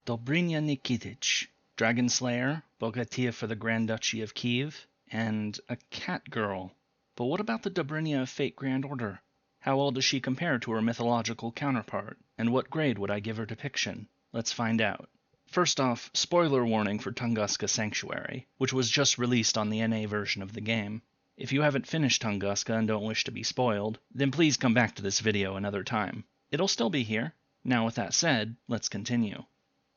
Dobrynya Nikitich, dragonslayer, Bogatyr for the Grand Duchy of Kiev, and a catgirl. But what about the Dobrynya of Fate Grand Order? How well does she compare to her mythological counterpart, and what grade would I give her depiction? Let's find out. First off, spoiler warning for Tunguska Sanctuary, which was just released on the NA version of the game. If you haven't finished Tunguska and don't wish to be spoiled, then please come back to this video another time. It'll still be here. Now with that said, let's continue.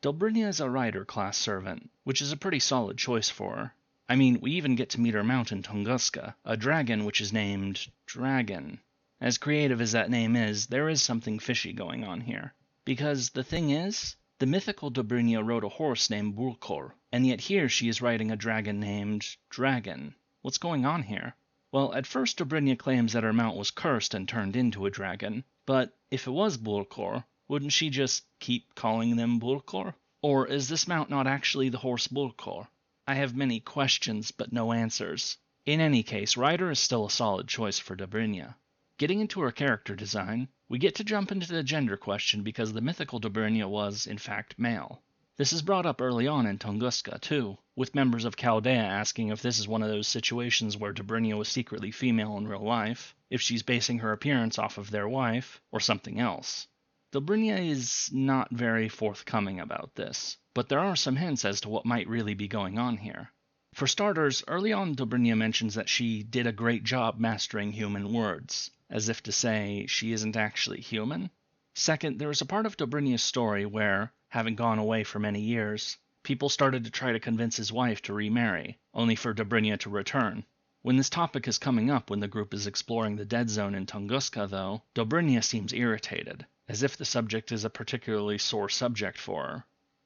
Dobrynya is a rider class servant, which is a pretty solid choice for her. I mean, we even get to meet her mount in Tunguska, a dragon which is named Dragon. As creative as that name is, there is something fishy going on here. Because the thing is, the mythical Dobrynya rode a horse named Folklore, and yet here she is riding a dragon named Dragon. What's going on here? Well, at first Dobrynya claims that her mount was cursed and turned into a dragon, but if it was Folklore, wouldn't she just keep calling them Folklore? Or is this mount not actually the horse Folklore? I have many questions, but no answers. In any case, rider is still a solid choice for Dobrynya. Getting into her character design, we get to jump into the gender question because the mythical Dobrynya was, in fact, male. This is brought up early on in Tunguska, too, with members of Chaldea asking if this is one of those situations where Dobrynya was secretly female in real life, if she's basing her appearance off of their wife, or something else. Dobrynya is not very forthcoming about this, but there are some hints as to what might really be going on here. For starters, early on Dobrynya mentions that she did a great job mastering human words, as if to say she isn't actually human. Second, there is a part of Dobrynya's story where, having gone away for many years, people started to try to convince his wife to remarry, only for Dobrynya to return. When this topic is coming up when the group is exploring the dead zone in Tunguska, though, Dobrynya seems irritated, as if the subject is a particularly sore subject for her.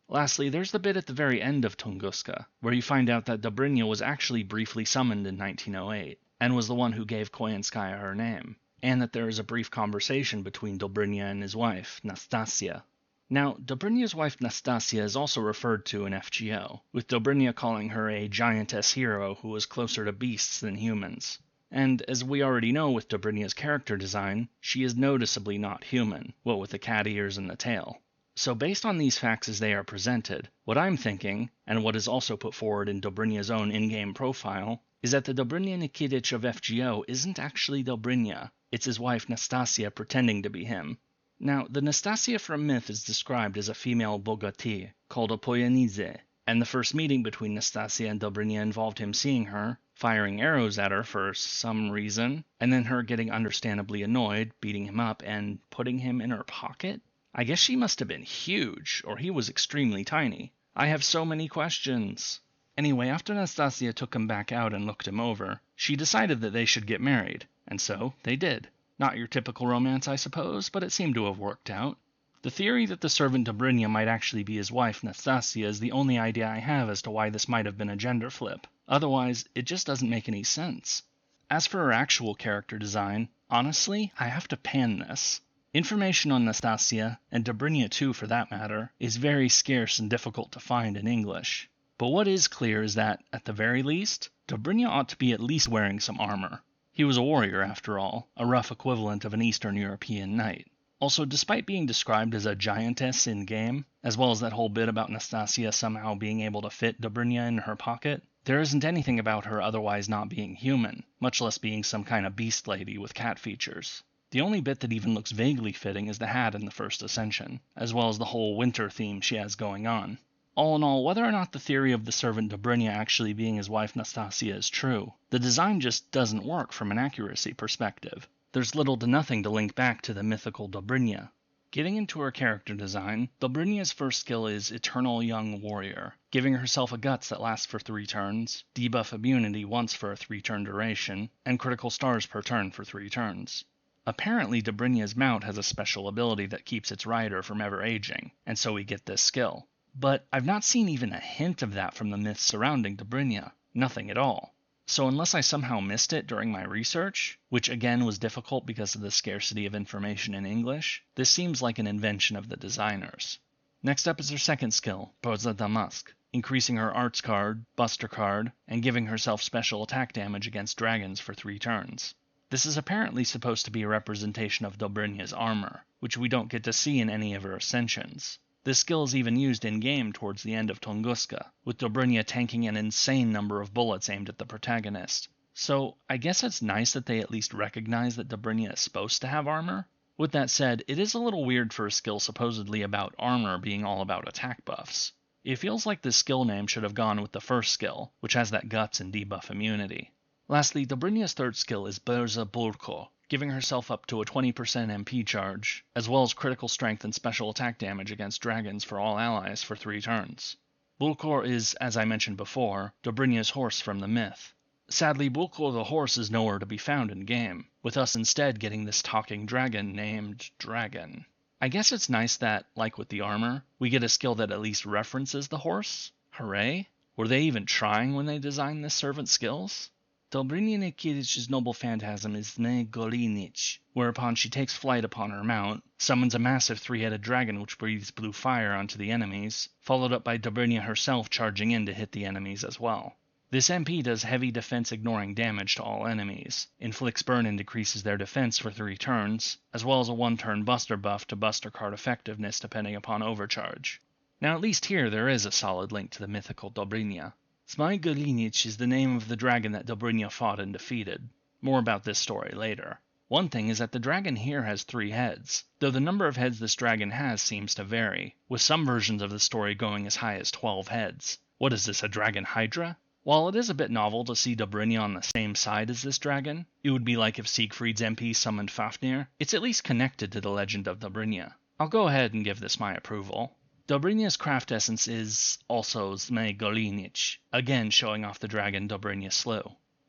Lastly, there's the bit at the very end of Tunguska, where you find out that Dobrynya was actually briefly summoned in 1908, and was the one who gave Koyenskaya her name, and that there is a brief conversation between Dobrynya and his wife, Nastasia. Now, Dobrynya's wife Nastasia is also referred to in FGO, with Dobrynya calling her a giantess hero who was closer to beasts than humans. And as we already know with Dobrynya's character design, she is noticeably not human, what with the cat ears and the tail. So based on these facts as they are presented, what I'm thinking, and what is also put forward in Dobrynya's own in-game profile, is that the Dobrynya Nikitich of FGO isn't actually Dobrynya, it's his wife Nastasia pretending to be him. Now, the Nastasia from myth is described as a female Bogatyr, called a Poyanize, and the first meeting between Nastasia and Dobrynya involved him seeing her, firing arrows at her for some reason, and then her getting understandably annoyed, beating him up, and putting him in her pocket? I guess she must have been huge, or he was extremely tiny. I have so many questions. Anyway, after Nastasia took him back out and looked him over, she decided that they should get married, and so they did. Not your typical romance, I suppose, but it seemed to have worked out. The theory that the servant Dobrynya might actually be his wife, Nastasia, is the only idea I have as to why this might have been a gender flip. Otherwise, it just doesn't make any sense. As for her actual character design, honestly, I have to pan this. Information on Nastasia, and Dobrynya too for that matter, is very scarce and difficult to find in English. But what is clear is that, at the very least, Dobrynya ought to be at least wearing some armor. He was a warrior after all, a rough equivalent of an Eastern European knight. Also, despite being described as a giantess in-game, as well as that whole bit about Nastasia somehow being able to fit Dobrynya in her pocket, there isn't anything about her otherwise not being human, much less being some kind of beast lady with cat features. The only bit that even looks vaguely fitting is the hat in the First Ascension, as well as the whole winter theme she has going on. All in all, whether or not the theory of the servant Dobrynya actually being his wife Nastasia is true, the design just doesn't work from an accuracy perspective. There's little to nothing to link back to the mythical Dobrynya. Getting into her character design, Dobrynya's first skill is Eternal Young Warrior, giving herself a guts that lasts for 3 turns, debuff immunity once for a 3-turn duration, and critical stars per turn for 3 turns. Apparently, Dobrynya's mount has a special ability that keeps its rider from ever aging, and so we get this skill. But I've not seen even a hint of that from the myths surrounding Dobrynya. Nothing at all. So unless I somehow missed it during my research, which again was difficult because of the scarcity of information in English, this seems like an invention of the designers. Next up is her second skill, Poza Damask, increasing her arts card, buster card, and giving herself special attack damage against dragons for 3 turns. This is apparently supposed to be a representation of Dobrynya's armor, which we don't get to see in any of her ascensions. This skill is even used in-game towards the end of Tunguska, with Dobrynya tanking an insane number of bullets aimed at the protagonist. So, I guess it's nice that they at least recognize that Dobrynya is supposed to have armor. With that said, it is a little weird for a skill supposedly about armor being all about attack buffs. It feels like this skill name should have gone with the first skill, which has that guts and debuff immunity. Lastly, Dobrynya's third skill is Berza Burko, giving herself up to a 20% MP charge, as well as critical strength and special attack damage against dragons for all allies for 3 turns. Bulkor is, as I mentioned before, Dobrynya's horse from the myth. Sadly, Bulkor the horse is nowhere to be found in-game, with us instead getting this talking dragon named Dragon. I guess it's nice that, like with the armor, we get a skill that at least references the horse. Hooray! Were they even trying when they designed this servant skills? Dobrynya Nikitich's noble phantasm is Golinich, whereupon she takes flight upon her mount, summons a massive 3-headed dragon which breathes blue fire onto the enemies, followed up by Dobrynya herself charging in to hit the enemies as well. This MP does heavy defense ignoring damage to all enemies, inflicts burn and decreases their defense for 3 turns, as well as a 1-turn buster buff to buster card effectiveness depending upon overcharge. Now at least here there is a solid link to the mythical Dobrynya. Zmai Golinich is the name of the dragon that Dobrynya fought and defeated. More about this story later. One thing is that the dragon here has 3 heads, though the number of heads this dragon has seems to vary, with some versions of the story going as high as 12 heads. What is this, a dragon hydra? While it is a bit novel to see Dobrynya on the same side as this dragon, it would be like if Siegfried's MP summoned Fafnir, it's at least connected to the legend of Dobrynya. I'll go ahead and give this my approval. Dobrynya's craft essence is also Zmai Golinich, again showing off the dragon Dobrynya slew.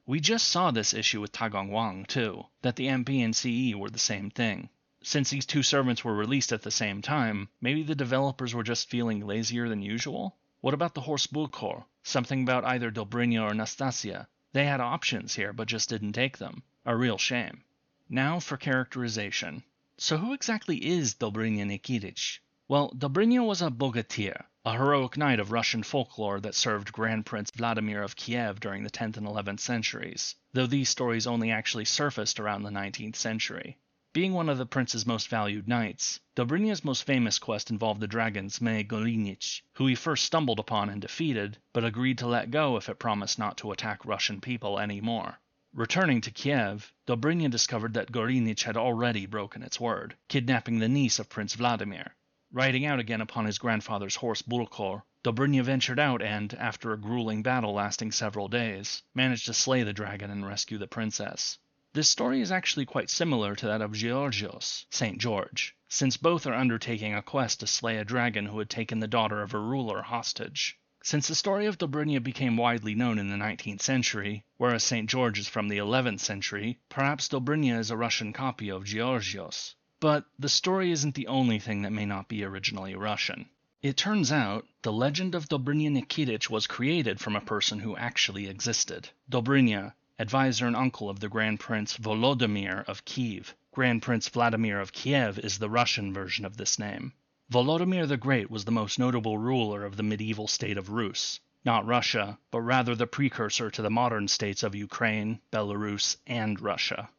We just saw this issue with Tagong Wang too, that the MP and CE were the same thing. Since these 2 servants were released at the same time, maybe the developers were just feeling lazier than usual? What about the horse Bulkor? Something about either Dobrynya or Nastasia. They had options here, but just didn't take them. A real shame. Now for characterization. So who exactly is Dobrynya Nikitich? Well, Dobrynya was a Bogatyr, a heroic knight of Russian folklore that served Grand Prince Vladimir of Kiev during the 10th and 11th centuries, though these stories only actually surfaced around the 19th century. Being one of the prince's most valued knights, Dobrynya's most famous quest involved the dragon Zmai Golinich, who he first stumbled upon and defeated, but agreed to let go if it promised not to attack Russian people anymore. Returning to Kiev, Dobrynya discovered that Golinich had already broken its word, kidnapping the niece of Prince Vladimir. Riding out again upon his grandfather's horse Bulkor, Dobrynya ventured out and, after a grueling battle lasting several days, managed to slay the dragon and rescue the princess. This story is actually quite similar to that of Georgios, St. George, since both are undertaking a quest to slay a dragon who had taken the daughter of a ruler hostage. Since the story of Dobrynya became widely known in the 19th century, whereas St. George is from the 11th century, perhaps Dobrynya is a Russian copy of Georgios. But the story isn't the only thing that may not be originally Russian. It turns out, the legend of Dobrynya Nikitich was created from a person who actually existed. Dobrynya, advisor and uncle of the Grand Prince Volodymyr of Kiev. Grand Prince Vladimir of Kiev is the Russian version of this name. Volodymyr the Great was the most notable ruler of the medieval state of Rus. Not Russia, but rather the precursor to the modern states of Ukraine, Belarus, and Russia.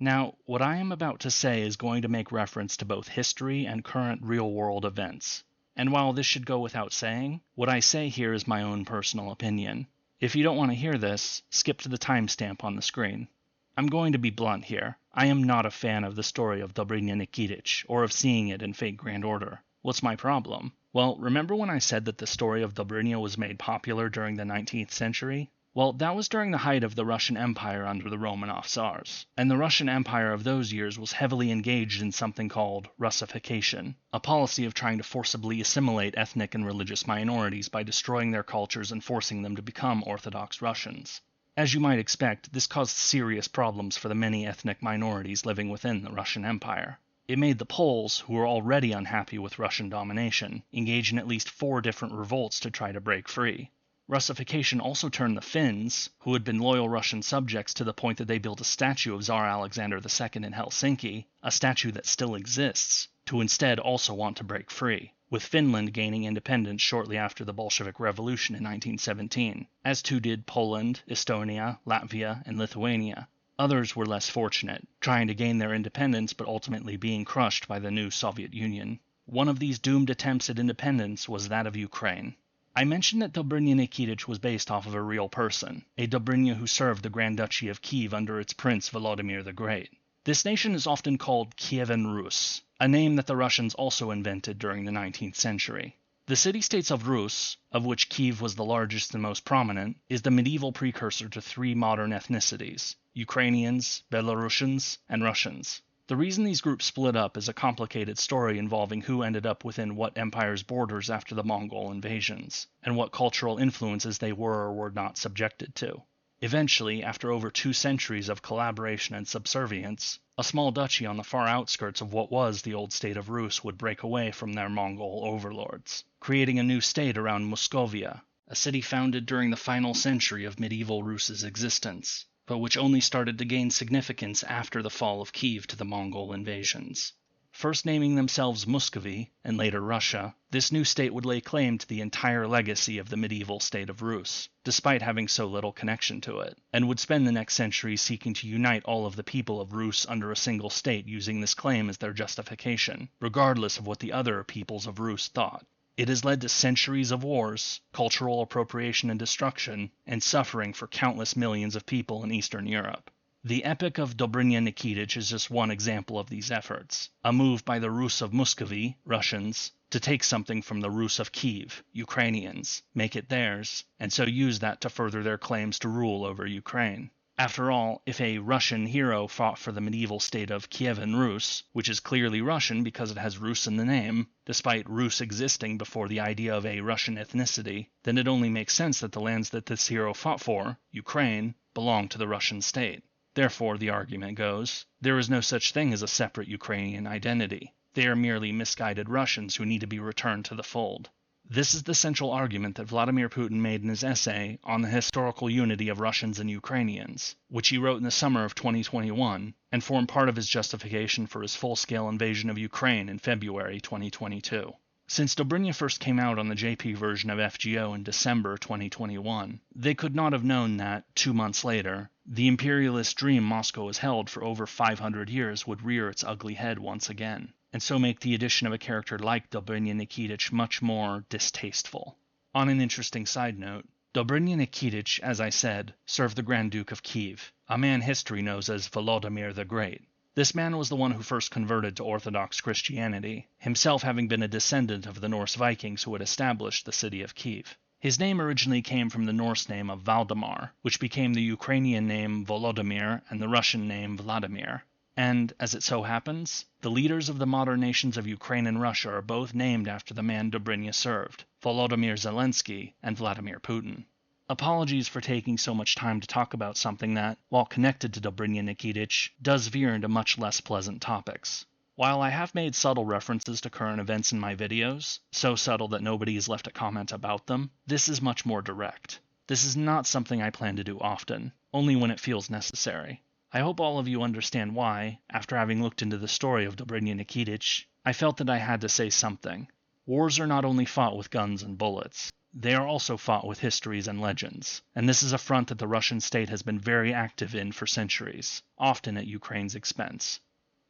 Now, what I am about to say is going to make reference to both history and current real-world events. And while this should go without saying, what I say here is my own personal opinion. If you don't want to hear this, skip to the timestamp on the screen. I'm going to be blunt here. I am not a fan of the story of Dobrynya Nikitich, or of seeing it in Fate Grand Order. What's my problem? Well, remember when I said that the story of Dobrynya was made popular during the 19th century? Well, that was during the height of the Russian Empire under the Romanov Tsars, and the Russian Empire of those years was heavily engaged in something called Russification, a policy of trying to forcibly assimilate ethnic and religious minorities by destroying their cultures and forcing them to become Orthodox Russians. As you might expect, this caused serious problems for the many ethnic minorities living within the Russian Empire. It made the Poles, who were already unhappy with Russian domination, engage in at least 4 different revolts to try to break free. Russification also turned the Finns, who had been loyal Russian subjects to the point that they built a statue of Tsar Alexander II in Helsinki, a statue that still exists, to instead also want to break free, with Finland gaining independence shortly after the Bolshevik Revolution in 1917, as too did Poland, Estonia, Latvia, and Lithuania. Others were less fortunate, trying to gain their independence but ultimately being crushed by the new Soviet Union. One of these doomed attempts at independence was that of Ukraine. I mentioned that Dobrynya Nikitich was based off of a real person, a Dobrynya who served the Grand Duchy of Kiev under its prince Volodymyr the Great. This nation is often called Kievan Rus, a name that the Russians also invented during the 19th century. The city-states of Rus, of which Kiev was the largest and most prominent, is the medieval precursor to three modern ethnicities: Ukrainians, Belarusians, and Russians. The reason these groups split up is a complicated story involving who ended up within what empire's borders after the Mongol invasions, and what cultural influences they were or were not subjected to. Eventually, after over 2 centuries of collaboration and subservience, a small duchy on the far outskirts of what was the old state of Rus would break away from their Mongol overlords, creating a new state around Muscovia, a city founded during the final century of medieval Rus's existence, but which only started to gain significance after the fall of Kiev to the Mongol invasions. First naming themselves Muscovy, and later Russia, this new state would lay claim to the entire legacy of the medieval state of Rus, despite having so little connection to it, and would spend the next century seeking to unite all of the people of Rus under a single state using this claim as their justification, regardless of what the other peoples of Rus thought. It has led to centuries of wars, cultural appropriation and destruction, and suffering for countless millions of people in Eastern Europe. The Epic of Dobrynya Nikitich is just one example of these efforts, a move by the Rus of Muscovy, Russians, to take something from the Rus of Kiev, Ukrainians, make it theirs, and so use that to further their claims to rule over Ukraine. After all, if a Russian hero fought for the medieval state of Kievan Rus, which is clearly Russian because it has Rus in the name, despite Rus existing before the idea of a Russian ethnicity, then it only makes sense that the lands that this hero fought for, Ukraine, belong to the Russian state. Therefore, the argument goes, there is no such thing as a separate Ukrainian identity. They are merely misguided Russians who need to be returned to the fold. This is the central argument that Vladimir Putin made in his essay on the historical unity of Russians and Ukrainians, which he wrote in the summer of 2021, and formed part of his justification for his full-scale invasion of Ukraine in February 2022. Since Dobrynya first came out on the JP version of FGO in December 2021, they could not have known that, 2 months later, the imperialist dream Moscow has held for over 500 years would rear its ugly head once again, and so make the addition of a character like Dobrynya Nikitich much more distasteful. On an interesting side note, Dobrynya Nikitich, as I said, served the Grand Duke of Kiev, a man history knows as Volodymyr the Great. This man was the one who first converted to Orthodox Christianity, himself having been a descendant of the Norse Vikings who had established the city of Kiev. His name originally came from the Norse name of Valdemar, which became the Ukrainian name Volodymyr and the Russian name Vladimir. And, as it so happens, the leaders of the modern nations of Ukraine and Russia are both named after the man Dobrynya served, Volodymyr Zelensky and Vladimir Putin. Apologies for taking so much time to talk about something that, while connected to Dobrynya Nikitich, does veer into much less pleasant topics. While I have made subtle references to current events in my videos, so subtle that nobody has left a comment about them, this is much more direct. This is not something I plan to do often, only when it feels necessary. I hope all of you understand why, after having looked into the story of Dobrynya Nikitich, I felt that I had to say something. Wars are not only fought with guns and bullets. They are also fought with histories and legends, and this is a front that the Russian state has been very active in for centuries, often at Ukraine's expense.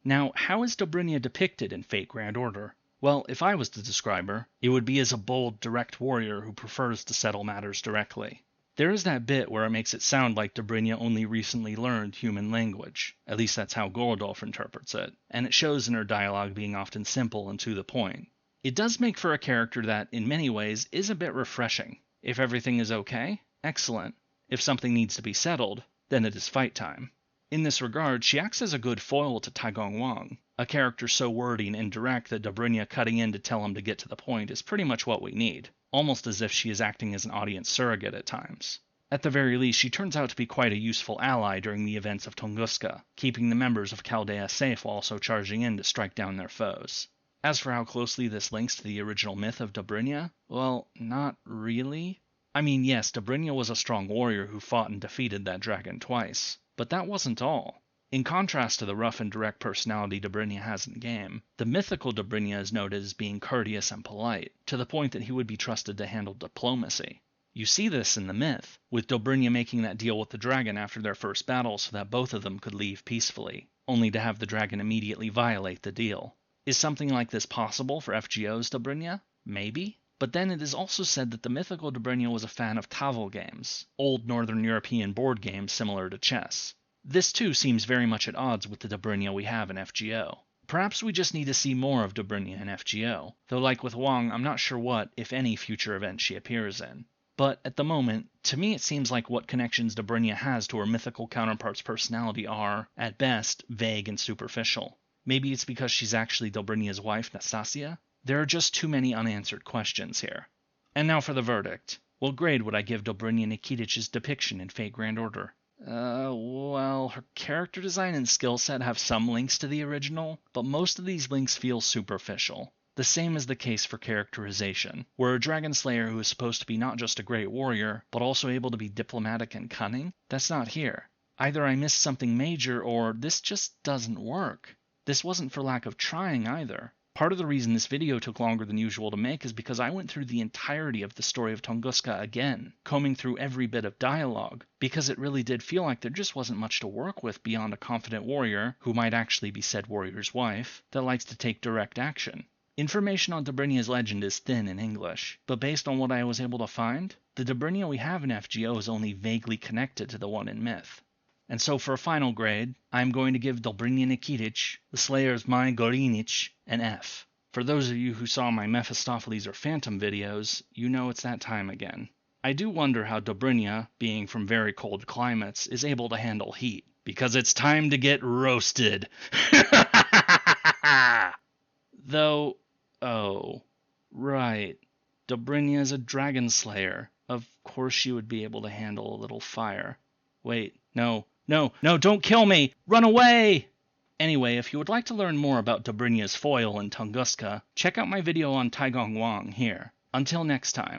Now, how is Dobrynya depicted in Fate Grand Order? Well, if I was to describe her, it would be as a bold, direct warrior who prefers to settle matters directly. There is that bit where it makes it sound like Dobrynya only recently learned human language, at least that's how Gorodov interprets it, and it shows in her dialogue being often simple and to the point. It does make for a character that, in many ways, is a bit refreshing. If everything is okay, excellent. If something needs to be settled, then it is fight time. In this regard, she acts as a good foil to Taigong Wang, a character so wordy and indirect that Dobrynya cutting in to tell him to get to the point is pretty much what we need, almost as if she is acting as an audience surrogate at times. At the very least, she turns out to be quite a useful ally during the events of Tunguska, keeping the members of Chaldea safe while also charging in to strike down their foes. As for how closely this links to the original myth of Dobrynya, well, not really. I mean, yes, Dobrynya was a strong warrior who fought and defeated that dragon twice, but that wasn't all. In contrast to the rough and direct personality Dobrynya has in game, the mythical Dobrynya is noted as being courteous and polite, to the point that he would be trusted to handle diplomacy. You see this in the myth, with Dobrynya making that deal with the dragon after their first battle so that both of them could leave peacefully, only to have the dragon immediately violate the deal. Is something like this possible for FGO's Dobrynya? Maybe. But then it is also said that the mythical Dobrynya was a fan of tavil games, old Northern European board games similar to chess. This too seems very much at odds with the Dobrynya we have in FGO. Perhaps we just need to see more of Dobrynya in FGO, though like with Wang, I'm not sure what, if any, future event she appears in. But at the moment, to me it seems like what connections Dobrynya has to her mythical counterpart's personality are, at best, vague and superficial. Maybe it's because she's actually Dobrynya's wife, Nastasia? There are just too many unanswered questions here. And now for the verdict. What grade would I give Dobrynya Nikitich's depiction in Fate Grand Order? Well, her character design and skill set have some links to the original, but most of these links feel superficial. The same is the case for characterization, where a dragonslayer who is supposed to be not just a great warrior, but also able to be diplomatic and cunning, that's not here. Either I missed something major, or this just doesn't work. This wasn't for lack of trying either. Part of the reason this video took longer than usual to make is because I went through the entirety of the story of Tunguska again, combing through every bit of dialogue, because it really did feel like there just wasn't much to work with beyond a confident warrior, who might actually be said warrior's wife, that likes to take direct action. Information on Dobrynya's legend is thin in English, but based on what I was able to find, the Dobrynya we have in FGO is only vaguely connected to the one in Myth. And so for a final grade, I'm going to give Dobrynya Nikitich, the Slayer's My Gorinich, an F. For those of you who saw my Mephistopheles or Phantom videos, you know it's that time again. I do wonder how Dobrynya, being from very cold climates, is able to handle heat, because it's time to get roasted. Though, oh, right, Dobrynya is a dragonslayer. Of course she would be able to handle a little fire. Wait, no, don't kill me! Run away! Anyway, if you would like to learn more about Dobrynya's foil in Tunguska, check out my video on Taigong Wang here. Until next time.